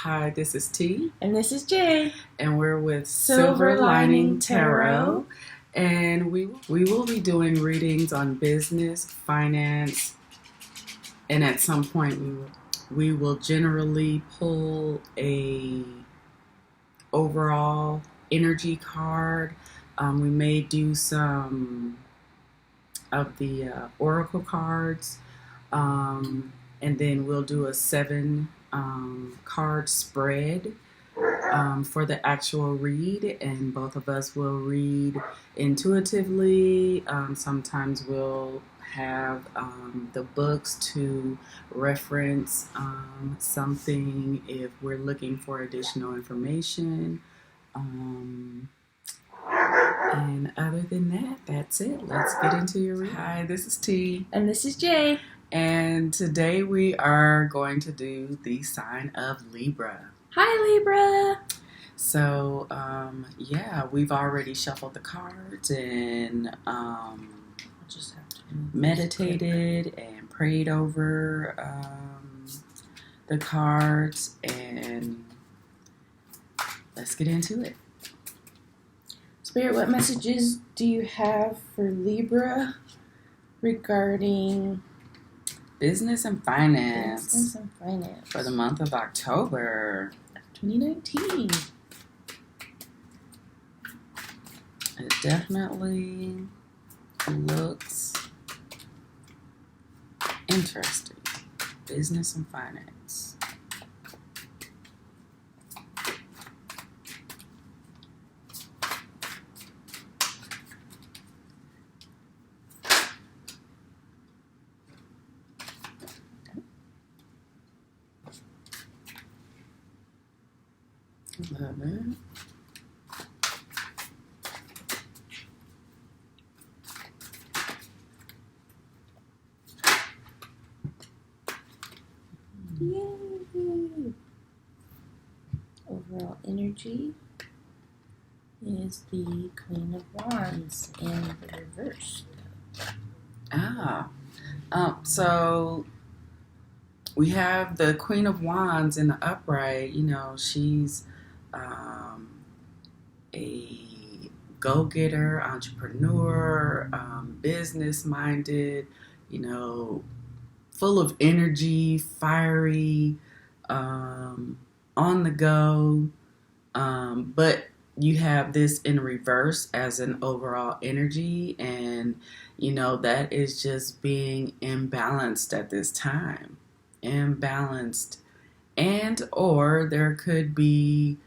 Hi, this is T. And this is Jay. And we're with Silver Lining Tarot. And we will be doing readings on business, finance, and at some point we will generally pull a overall energy card. We may do some of the oracle cards, and then we'll do a 7 card spread for the actual read, and both of us will read intuitively. Sometimes we'll have the books to reference something if we're looking for additional information. And other than that, that's it. Let's get into your reading. Hi, this is T. And this is Jay. And today we are going to do the sign of Libra. Hi, Libra. So, we've already shuffled the cards and Just have to meditated and prayed over the cards, and let's get into it. Spirit, what messages do you have for Libra regarding Business and finance. business and finance For the month of October. 2019? It definitely looks interesting. Business and finance. Love it. Yay! Overall energy is the Queen of Wands in the reverse. So we have the Queen of Wands in the upright. You know, she's a go-getter, entrepreneur, business-minded, full of energy, fiery, on the go. But you have this in reverse as an overall energy, and that is just being imbalanced at this time. Imbalanced, and or there could be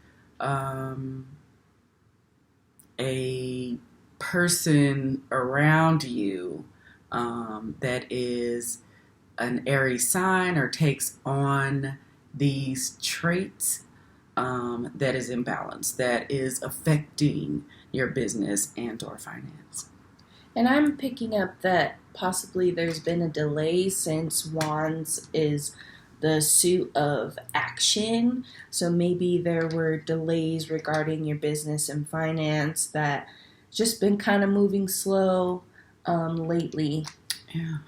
a person around you that is an Aries sign or takes on these traits that is imbalanced, that is affecting your business and or finance. And I'm picking up that possibly there's been a delay since Wands is the suit of action. So maybe there were delays regarding your business and finance that just been kind of moving slow lately. Yeah.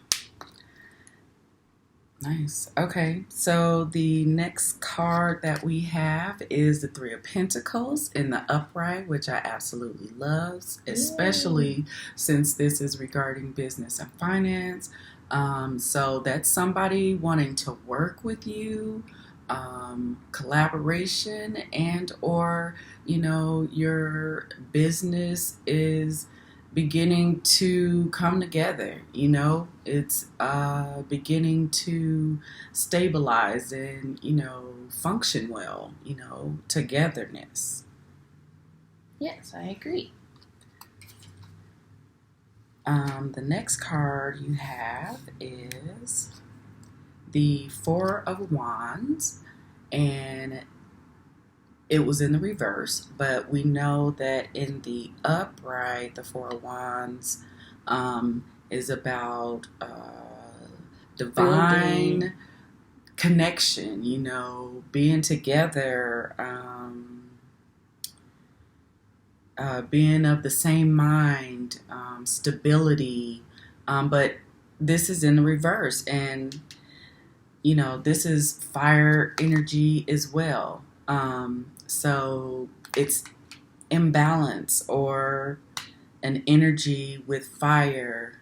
Nice. Okay, so the next card that we have is the Three of Pentacles in the upright, which I absolutely love, especially since this is regarding business and finance. So that's somebody wanting to work with you, collaboration, and or your business is beginning to come together. It's beginning to stabilize and function well. Togetherness. Yes, I agree. The next card you have is the Four of Wands, and it was in the reverse, but we know that in the upright, the Four of Wands is about divine Building. Connection, being together, being of the same mind, stability, but this is in the reverse, and this is fire energy as well. So it's imbalance or an energy with fire.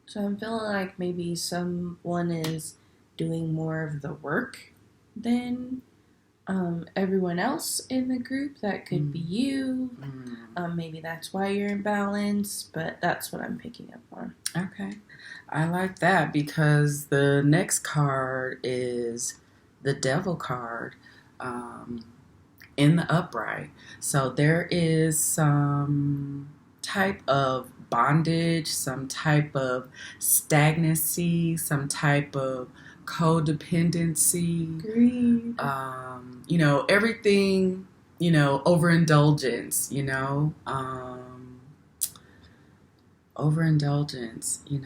So I'm feeling like maybe someone is doing more of the work than everyone else in the group. That could be you. Maybe that's why you're in balance, but that's what I'm picking up on. Okay. I like that because the next card is the Devil card in the upright. So there is some type of bondage, some type of stagnancy, some type of codependency, Greed. Everything, overindulgence, overindulgence, in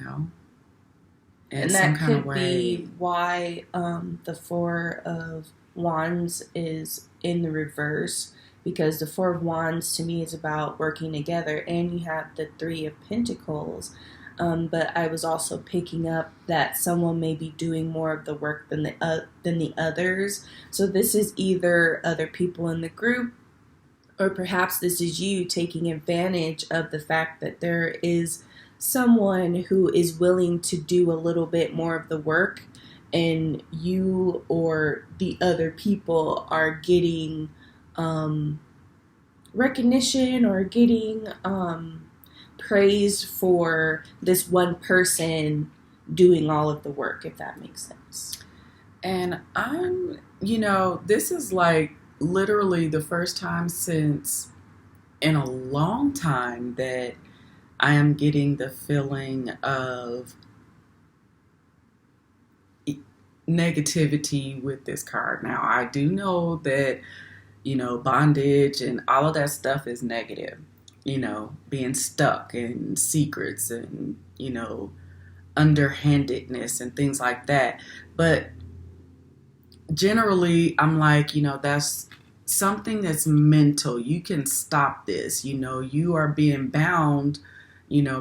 And some that kind of could way. be why the Four of Wands is in the reverse, because the Four of Wands to me is about working together, and you have the Three of Pentacles. But I was also picking up that someone may be doing more of the work than the others. So this is either other people in the group, or perhaps this is you taking advantage of the fact that there is someone who is willing to do a little bit more of the work, and you or the other people are getting recognition or getting praise for this one person doing all of the work, if that makes sense. And this is like literally the first time since in a long time that I am getting the feeling of negativity with this card. Now, I do know that, bondage and all of that stuff is negative, being stuck in secrets and, underhandedness and things like that. But generally, I'm like, that's something that's mental. You can stop this. You are being bound,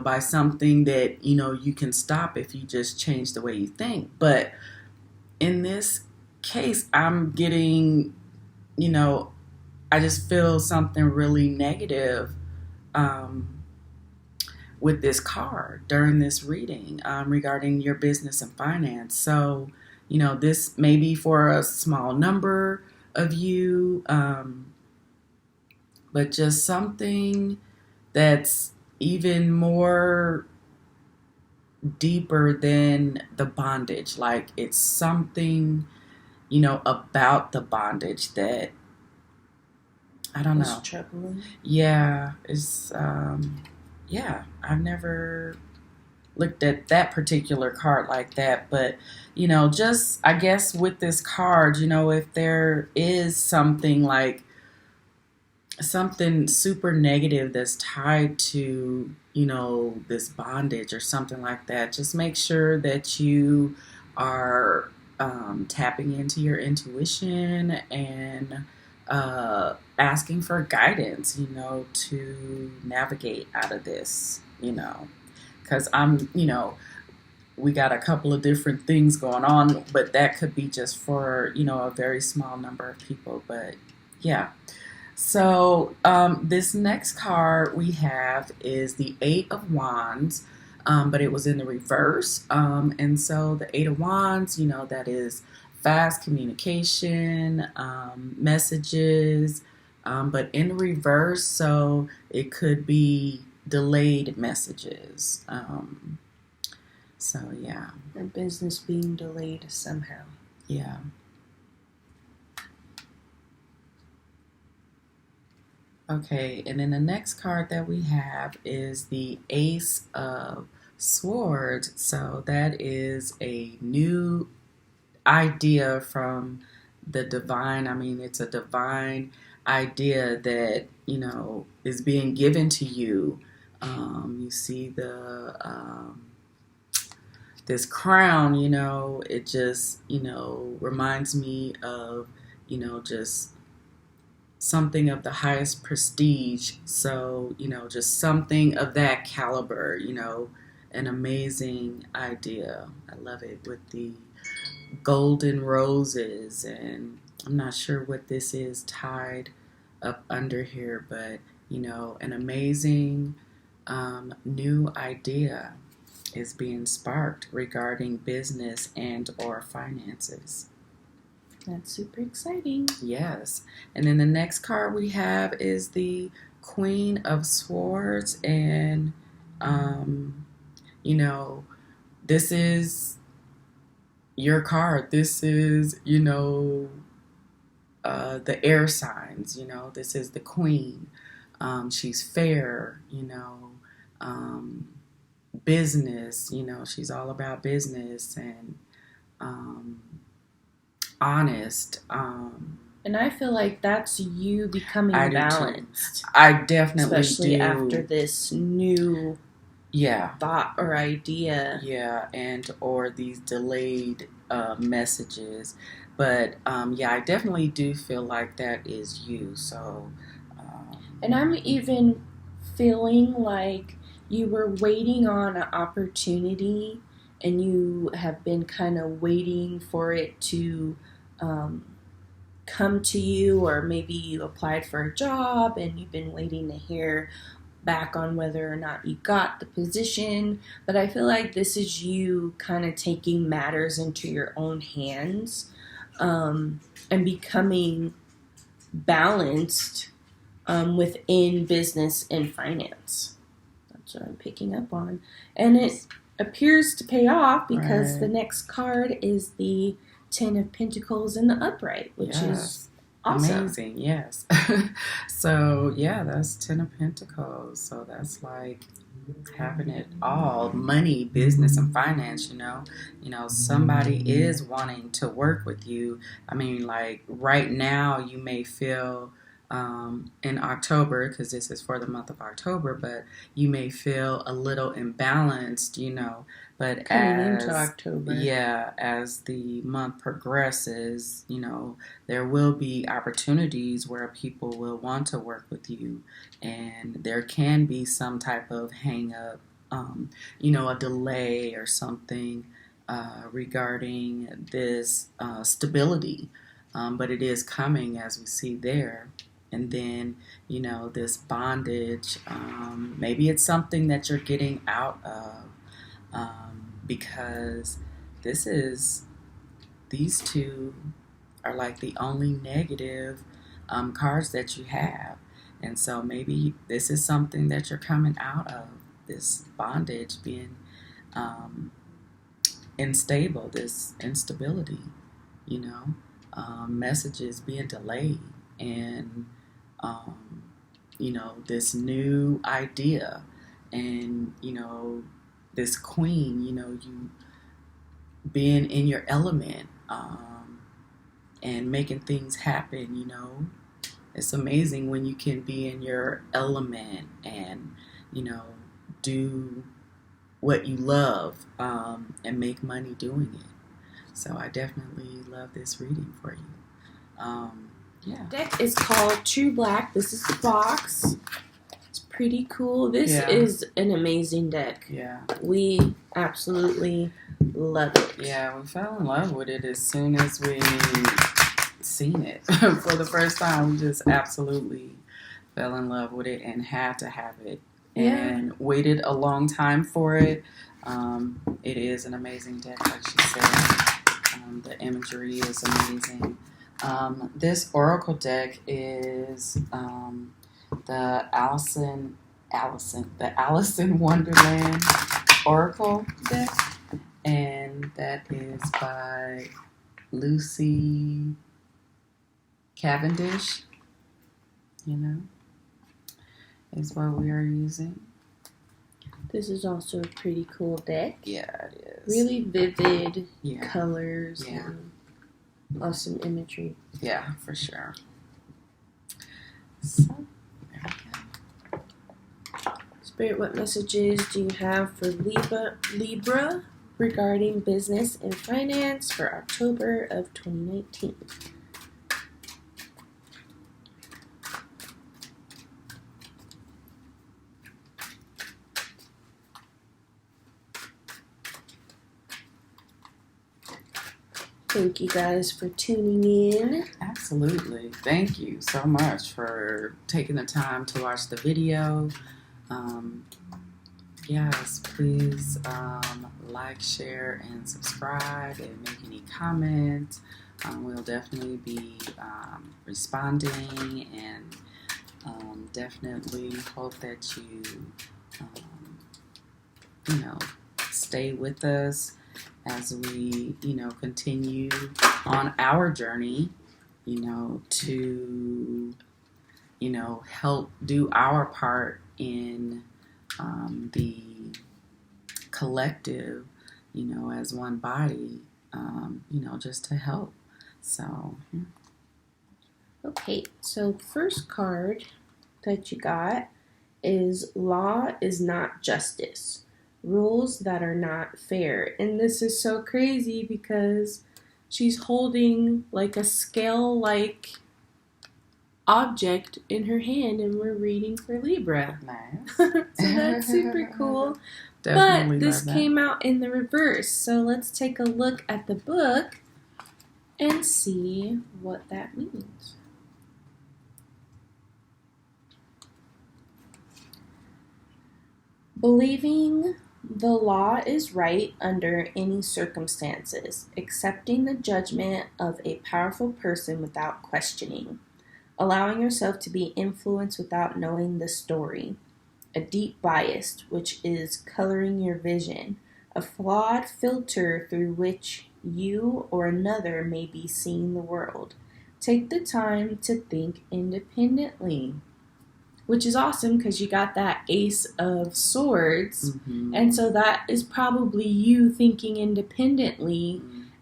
by something that, you can stop if you just change the way you think. But in this case, I'm getting, I just feel something really negative with this card during this reading regarding your business and finance. So, this may be for a small number of you, but just something that's even more deeper than the bondage. Like it's something, about the bondage that I don't know. It's troubling. Yeah, it's I've never looked at that particular card like that, but just I guess with this card, if there is something like something super negative that's tied to this bondage or something like that, just make sure that you are tapping into your intuition and asking for guidance, to navigate out of this, because we got a couple of different things going on, but that could be just for, a very small number of people. But yeah. So this next card we have is the Eight of Wands, but it was in the reverse. And so the Eight of Wands, that is fast communication, messages, but in reverse, so it could be delayed messages. So yeah. Their business being delayed somehow. Yeah. Okay, and then the next card that we have is the Ace of Swords. So that is a new idea from the divine. I mean, it's a divine idea that, is being given to you. You see this crown, it just, reminds me of, just something of the highest prestige. So, just something of that caliber, an amazing idea. I love it with the golden roses, and I'm not sure what this is tied up under here, but an amazing new idea is being sparked regarding business and or finances. That's super exciting. Yes. And then the next card we have is the Queen of Swords. And, you know, this is your card. This is, the air signs. This is the Queen. She's fair, business, she's all about business and honest. And I feel like that's you becoming I balanced. I definitely especially do. after this new Yeah. thought or idea. Yeah, and or these delayed messages. But I definitely do feel like that is you. So, and I'm even feeling like you were waiting on an opportunity and you have been kind of waiting for it to come to you, or maybe you applied for a job and you've been waiting to hear back on whether or not you got the position. But I feel like this is you kind of taking matters into your own hands and becoming balanced within business and finance. That's what I'm picking up on. And it appears to pay off because the next card is the Ten of Pentacles in the upright, which is awesome. Amazing, yes. So, that's Ten of Pentacles. So that's like having it all, money, business, and finance. Somebody is wanting to work with you. I mean, like right now you may feel in October, because this is for the month of October, but you may feel a little imbalanced, but coming into October. As the month progresses, there will be opportunities where people will want to work with you, and there can be some type of hang up, a delay or something regarding this stability, but it is coming, as we see there. And then, this bondage, maybe it's something that you're getting out of, because these two are like the only negative cards that you have. And so maybe this is something that you're coming out of, this bondage, being unstable, this instability, messages being delayed, and this new idea, and this queen, you being in your element, and making things happen. It's amazing when you can be in your element and do what you love, and make money doing it. So I definitely love this reading for you. Deck is called True Black. This is the box. It's pretty cool. This is an amazing deck. Yeah. We absolutely love it. Yeah, we fell in love with it as soon as we seen it for the first time. We just absolutely fell in love with it and had to have it, and waited a long time for it. It is an amazing deck, like she said. The imagery is amazing. This Oracle deck is the Alice in Wonderland Oracle deck, and that is by Lucy Cavendish. Is what we are using. This is also a pretty cool deck. Yeah, it is. Really vivid colors. Yeah. And awesome imagery. Yeah, for sure. So, there we go. Spirit, what messages do you have for Libra regarding business and finance for October of 2019? Thank you guys for tuning in. Absolutely. Thank you so much for taking the time to watch the video. Yes, please like, share, and subscribe, and make any comments. We'll definitely be responding, and definitely hope that you know, stay with us as we, continue on our journey, to, help do our part in the collective, as one body, just to help. So, yeah. Okay, so the first card that you got is Law is Not Justice. Rules that are not fair. And this is so crazy because she's holding like a scale-like object in her hand, and we're reading for Libra. Nice. So that's super cool. Definitely. But this came out in the reverse. So let's take a look at the book and see what that means. Believing the law is right under any circumstances, accepting the judgment of a powerful person without questioning, allowing yourself to be influenced without knowing the story, a deep bias which is coloring your vision, a flawed filter through which you or another may be seeing the world. Take the time to think independently. Which is awesome because you got that Ace of Swords. Mm-hmm. And so that is probably you thinking independently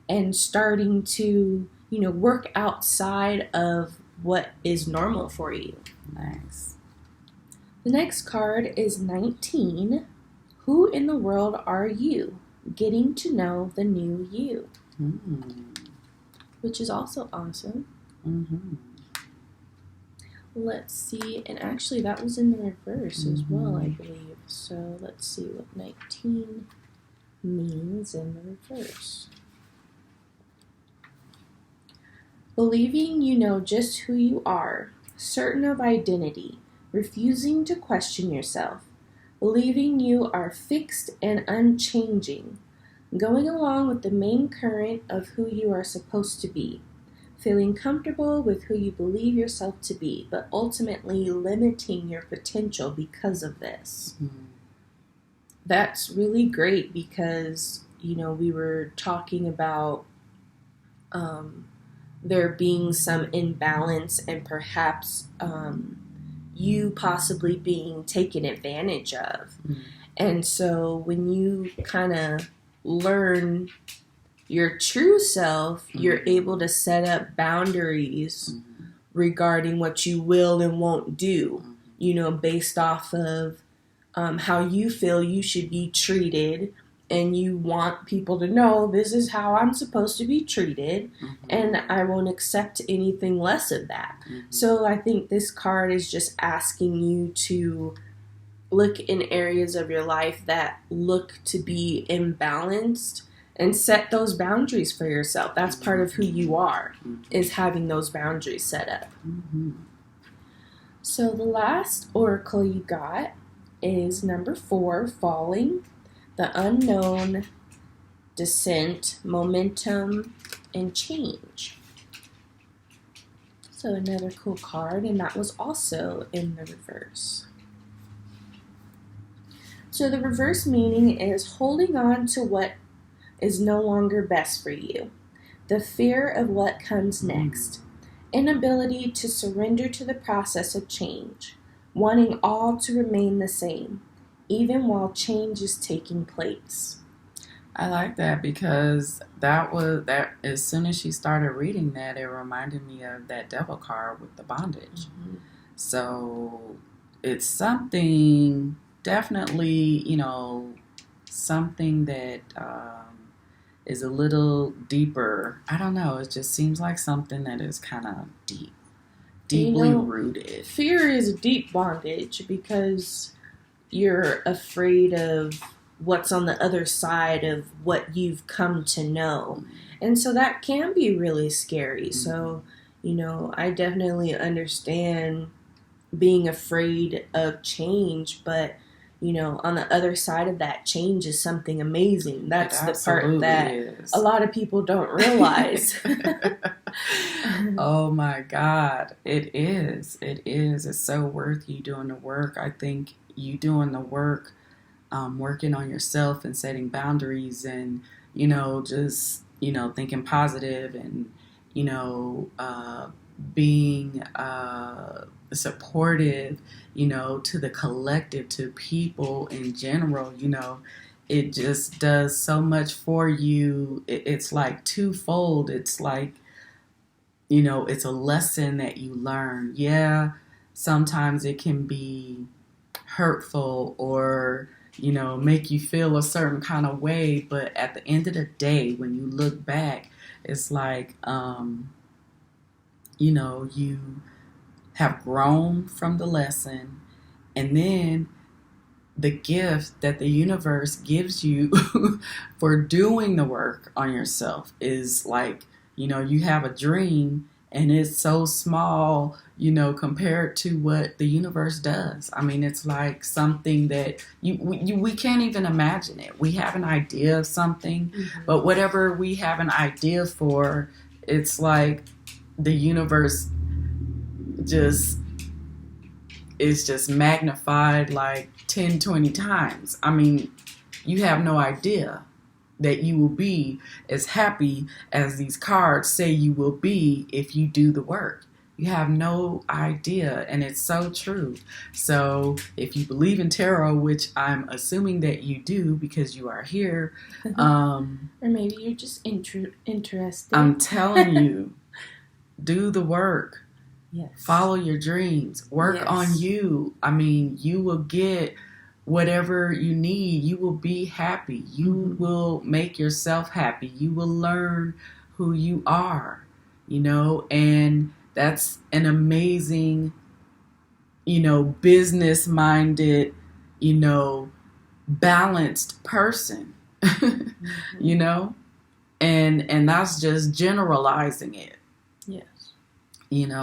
and starting to, work outside of what is normal for you. Nice. The next card is 19. Who in the world are you? Getting to know the new you. Mm-hmm. Which is also awesome. Mm-hmm. Let's see, and actually that was in the reverse as well, I believe. So let's see what 19 means in the reverse. Believing you know just who you are, certain of identity, refusing to question yourself, believing you are fixed and unchanging, going along with the main current of who you are supposed to be. Feeling comfortable with who you believe yourself to be, but ultimately limiting your potential because of this. Mm-hmm. That's really great because, we were talking about there being some imbalance and perhaps you possibly being taken advantage of. Mm-hmm. And so when you kind of learn your true self, you're able to set up boundaries regarding what you will and won't do, based off of how you feel you should be treated, and you want people to know this is how I'm supposed to be treated, and I won't accept anything less of that. So I think this card is just asking you to look in areas of your life that look to be imbalanced and set those boundaries for yourself. That's part of who you are, is having those boundaries set up. Mm-hmm. So the last oracle you got is number 4, Falling, the unknown, descent, momentum, and change. So another cool card, and that was also in the reverse. So the reverse meaning is holding on to what is no longer best for you. The fear of what comes next. Inability to surrender to the process of change. Wanting all to remain the same, even while change is taking place. I like that because that as soon as she started reading that, it reminded me of that devil card with the bondage. Mm-hmm. So it's something, definitely, something that is a little deeper. I don't know. It just seems like something that is kind of deeply rooted. Fear is a deep bondage because you're afraid of what's on the other side of what you've come to know. And so that can be really scary. So, I definitely understand being afraid of change, but on the other side of that change is something amazing. That's the part that a lot of people don't realize. Oh my God. It is. It is. It's so worth you doing the work. I think you doing the work, working on yourself and setting boundaries and, just, thinking positive and, being supportive, to the collective, to people in general, it just does so much for you. It's like twofold. It's like, it's a lesson that you learn. Yeah, sometimes it can be hurtful or, make you feel a certain kind of way. But at the end of the day, when you look back, it's like, you have grown from the lesson, and then the gift that the universe gives you for doing the work on yourself is like, you have a dream and it's so small, compared to what the universe does. I mean, it's like something that we can't even imagine it. We have an idea of something, but whatever we have an idea for, it's like the universe just is just magnified like 10, 20 times. I mean, you have no idea that you will be as happy as these cards say you will be if you do the work. You have no idea, and it's so true. So if you believe in tarot, which I'm assuming that you do because you are here, or maybe you're just interested. I'm telling you, do the work. Yes. Follow your dreams. Work on you. I mean, you will get whatever you need. You will be happy. You will make yourself happy. You will learn who you are, and that's an amazing, business-minded, balanced person, and that's just generalizing it. Yes.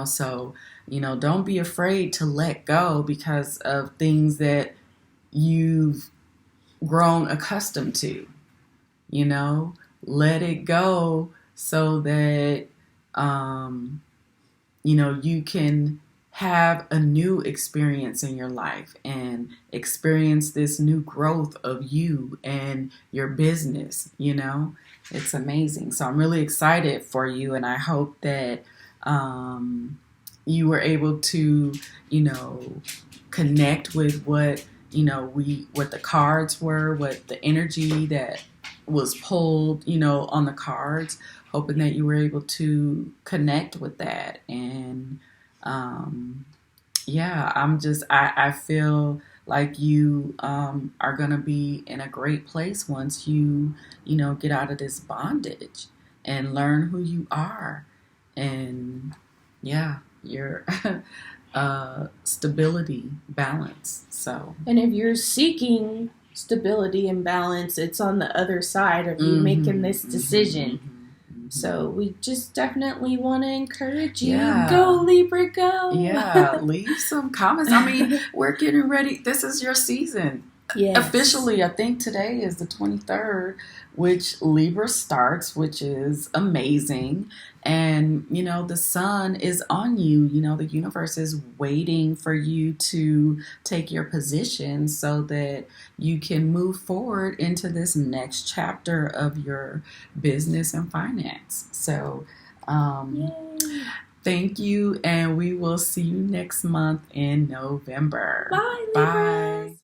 So, don't be afraid to let go because of things that you've grown accustomed to, let it go so that, you can have a new experience in your life and experience this new growth of you and your business, it's amazing. So I'm really excited for you, and I hope that you were able to, connect with what, what the cards were, what the energy that was pulled, on the cards, hoping that you were able to connect with that. And, I feel like you, are going to be in a great place once you, get out of this bondage and learn who you are. And your stability, balance. So, and if you're seeking stability and balance, it's on the other side of you making this decision. So we just definitely want to encourage you. Yeah. Go, Libra, go. Yeah, leave some comments. I mean, we're getting ready. This is your season. Yes. Officially, I think today is the 23rd, which Libra starts, which is amazing. And, the sun is on you. The universe is waiting for you to take your position so that you can move forward into this next chapter of your business and finance. So, thank you. And we will see you next month in November. Bye, Libras. Bye.